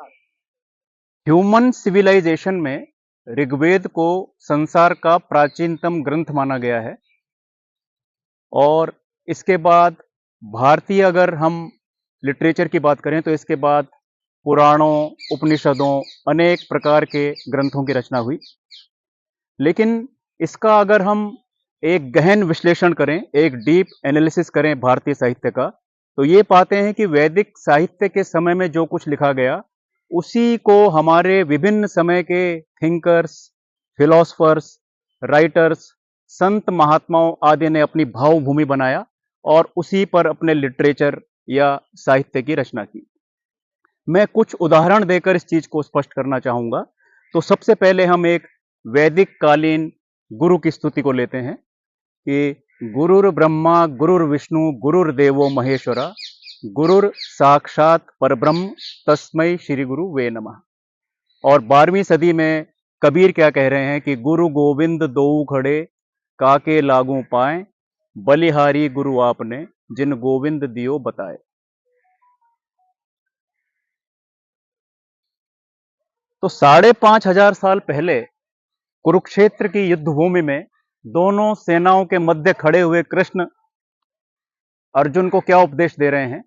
Human civilisation में ऋग्वेद को संसार का प्राचीनतम ग्रंथ माना गया है। और इसके बाद भारतीय अगर हम लिटरेचर की बात करें तो इसके बाद पुराणों, उपनिषदों, अनेक प्रकार के ग्रंथों की रचना हुई। लेकिन इसका अगर हम एक गहन विश्लेषण करें, एक डीप एनालिसिस करें भारतीय साहित्य का, तो ये पाते हैं कि वैदिक साहित्य के समय में जो कुछ लिखा गया उसी को हमारे विभिन्न समय के थिंकर्स, फिलोसफर्स, राइटर्स, संत महात्माओं आदि ने अपनी भावभूमि बनाया और उसी पर अपने लिटरेचर या साहित्य की रचना की। मैं कुछ उदाहरण देकर इस चीज को स्पष्ट करना चाहूंगा। तो सबसे पहले हम एक वैदिक कालीन गुरु की स्तुति को लेते हैं कि गुरुर ब्रह्मा गुरुर्विष्णु गुरुर्देवो महेश्वरा गुरुर साक्षात परब्रह्म तस्मै श्री गुरु वे नमः। और 12वीं सदी में कबीर क्या कह रहे हैं कि गुरु गोविंद दोऊ खड़े काके लागू पाए बलिहारी गुरु आपने जिन गोविंद दियो बताए। तो 5,500 साल पहले कुरुक्षेत्र की युद्ध भूमि में दोनों सेनाओं के मध्य खड़े हुए कृष्ण अर्जुन को क्या उपदेश दे रहे हैं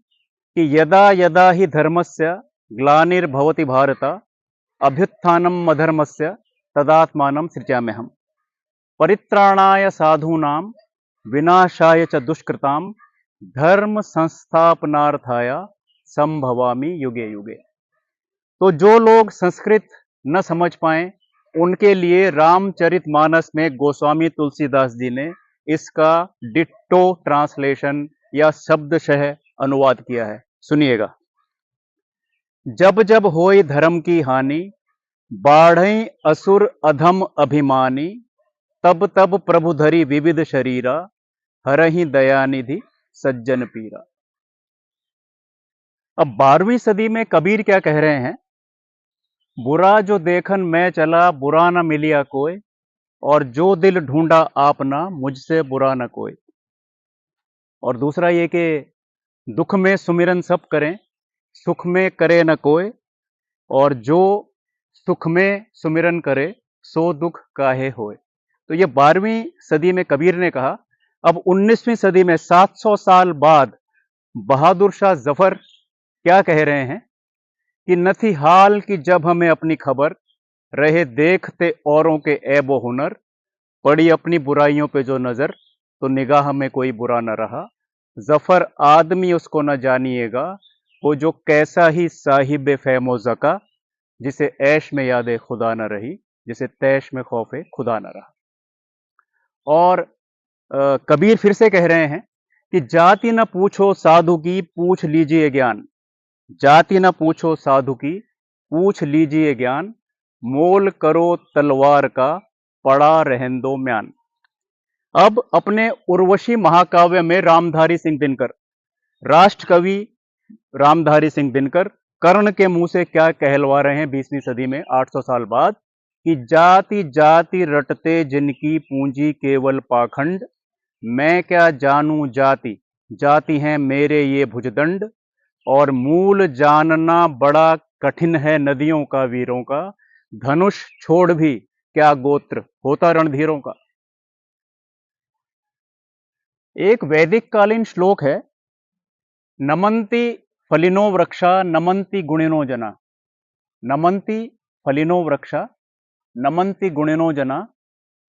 कि यदा यदा ही धर्मस्य ग्लानिर्भवति भारत अभ्युत्थानम अधर्मस्य तदात्मानं सृजाम्यहम् परित्राणाय साधूनां विनाशाय च दुष्कृतां धर्म संस्थापनार्थाय संभवामि युगे युगे। तो जो लोग संस्कृत न समझ पाए उनके लिए रामचरितमानस में गोस्वामी तुलसीदास जी ने इसका डिट्टो ट्रांसलेशन या शब्दशः अनुवाद किया है। सुनिएगा। जब जब होई धर्म की हानि बाढ़ई असुर अधम अभिमानी तब तब प्रभु धरी विविध शरीरा हरहि दयानिधि सज्जन पीरा। अब 12वीं सदी में कबीर क्या कह रहे हैं? बुरा जो देखन मैं चला बुरा न मिलिया कोई और जो दिल ढूंढा आपना मुझसे बुरा न कोई। और दूसरा ये कि दुख में सुमिरन सब करें सुख में करे न कोई और जो सुख में सुमिरन करे सो दुख काहे होए। तो ये 12वीं सदी में कबीर ने कहा। अब 19वीं सदी में 700 साल बाद बहादुर शाह जफर क्या कह रहे हैं कि न थी हाल की जब हमें अपनी खबर रहे देखते औरों के ऐबो हुनर पड़ी अपनी बुराइयों पे जो नजर तो निगाह में कोई बुरा न रहा जफर आदमी उसको न जानिएगा वो जो कैसा ही साहिब फैमो जका जिसे ऐश में यादे खुदा न रही जिसे तैश में खौफे खुदा न रहा। और कबीर फिर से कह रहे हैं कि जाति न पूछो साधु की पूछ लीजिए ज्ञान जाति न पूछो साधु की पूछ लीजिए ज्ञान मोल करो तलवार का पड़ा रहन दो म्यान। अब अपने उर्वशी महाकाव्य में रामधारी सिंह दिनकर, राष्ट्र कवि रामधारी सिंह दिनकर कर्ण के मुंह से क्या कहलवा रहे हैं 20वीं सदी में 800 साल बाद कि जाति जाति रटते जिनकी पूंजी केवल पाखंड मैं क्या जानूं जाति जाति हैं मेरे ये भुजदंड और मूल जानना बड़ा कठिन है नदियों का वीरों का धनुष छोड़ भी क्या गोत्र होता रणधीरों का। एक वैदिक कालीन श्लोक है नमन्ति फलिनो वृक्षा नमन्ति गुणिनो जना नमन्ति फलिनो वृक्षा नमन्ति गुणिनो जना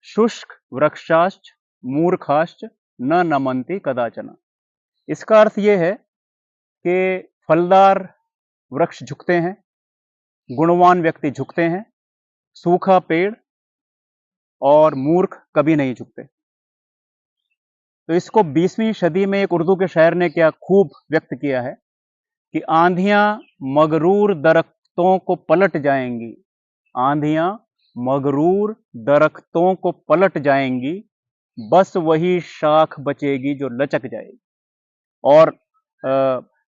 शुष्क वृक्षाश्च मूर्खाश्च न नमन्ति कदाचन। इसका अर्थ यह है कि फलदार वृक्ष झुकते हैं, गुणवान व्यक्ति झुकते हैं, सूखा पेड़ और मूर्ख कभी नहीं झुकते। तो इसको 20वीं सदी में एक उर्दू के शायर ने क्या खूब व्यक्त किया है कि आंधियां मगरूर दरख्तों को पलट जाएंगी आंधियां मगरूर दरख्तों को पलट जाएंगी बस वही शाख बचेगी जो लचक जाएगी। और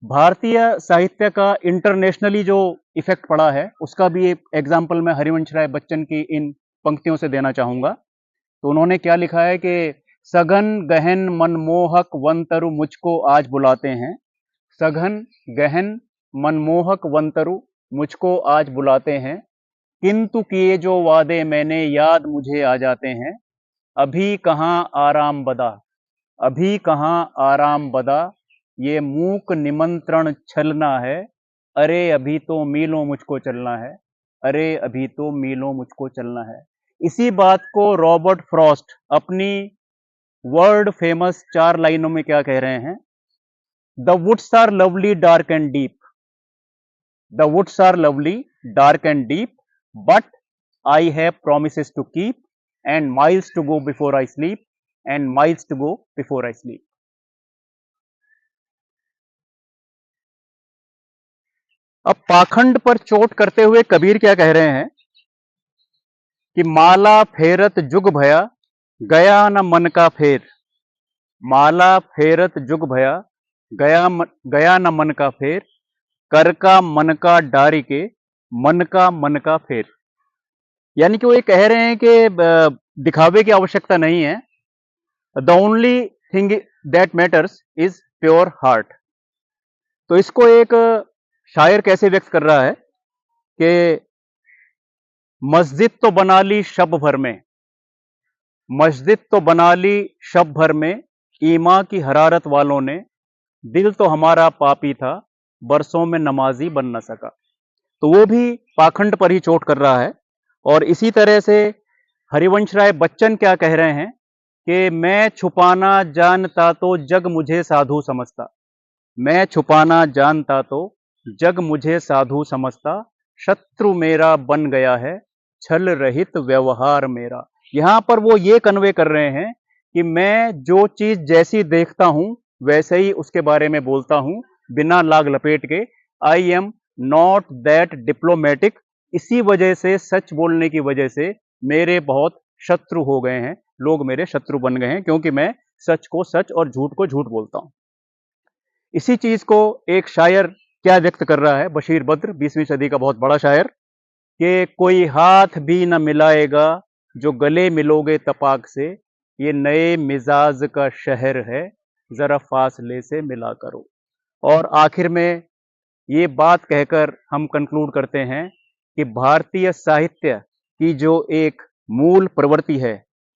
भारतीय साहित्य का इंटरनेशनली जो इफेक्ट पड़ा है उसका भी एक एग्जाम्पल मैं हरिवंश राय बच्चन की इन पंक्तियों से देना चाहूंगा। तो उन्होंने क्या लिखा है कि सघन गहन मनमोहक वंतरु मुझको आज बुलाते हैं सघन गहन मनमोहक वंतरु मुझको आज बुलाते हैं, किंतु किए जो वादे मैंने याद मुझे आ जाते हैं। अभी कहाँ आराम बदा, अभी कहाँ आराम बदा, ये मूक निमंत्रण छलना है। अरे अभी तो मीलों मुझको चलना है, अरे अभी तो मीलों मुझको चलना है। इसी बात को रॉबर्ट फ्रॉस्ट अपनी वर्ल्ड फेमस 4 लाइनों में क्या कह रहे हैं? The woods are lovely dark and deep, the woods are lovely dark and deep, but I have promises to keep and miles to go before I sleep and miles to go before I sleep. अब पाखंड पर चोट करते हुए कबीर क्या कह रहे हैं कि माला फेरत जुग भया, गया न मन का फेर। माला फेरत जुग भया, गया न मन का फेर। कर का मन का डारी के, मन का फेर। यानी कि वो ये कह रहे हैं कि दिखावे की आवश्यकता नहीं है। The only thing that matters is pure heart. तो इसको एक शायर कैसे व्यक्त कर रहा है कि मस्जिद तो बना ली शब भर में, मस्जिद तो बना ली शब भर में, ईमा की हरारत वालों ने, दिल तो हमारा पापी था, बरसों में नमाजी बन न सका। तो वो भी पाखंड पर ही चोट कर रहा है। और इसी तरह से हरिवंश राय बच्चन क्या कह रहे हैं कि मैं छुपाना जानता तो जग मुझे साधु समझता, मैं छुपाना जानता तो जग मुझे साधु समझता, शत्रु मेरा बन गया है छल रहित व्यवहार मेरा। यहां पर वो ये कन्वे कर रहे हैं कि मैं जो चीज जैसी देखता हूं वैसे ही उसके बारे में बोलता हूं, बिना लाग लपेट के। I am not that diplomatic. इसी वजह से, सच बोलने की वजह से मेरे बहुत शत्रु हो गए हैं, लोग मेरे शत्रु बन गए हैं, क्योंकि मैं सच को सच और झूठ को झूठ बोलता हूं। इसी चीज को एक शायर क्या व्यक्त कर रहा है, बशीर बद्र, 20वीं सदी का बहुत बड़ा शायर, कि कोई हाथ भी न मिलाएगा जो गले मिलोगे तपाक से, ये नए मिजाज का शहर है, जरा फासले से मिला करो। और आखिर में ये बात कहकर हम कंक्लूड करते हैं कि भारतीय साहित्य की जो एक मूल प्रवृत्ति है,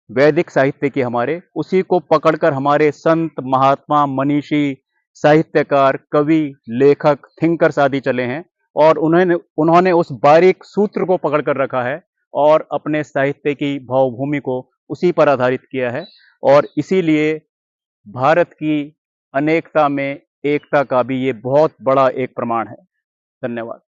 वैदिक साहित्य की हमारे, उसी को पकड़कर हमारे संत, महात्मा, मनीषी, साहित्यकार, कवि, लेखक, थिंकर्स आदि चले हैं, और उन्होंने उस बारीक सूत्र को पकड़ कर रखा है और अपने साहित्य की भावभूमि को उसी पर आधारित किया है। और इसीलिए भारत की अनेकता में एकता का भी ये बहुत बड़ा एक प्रमाण है। धन्यवाद।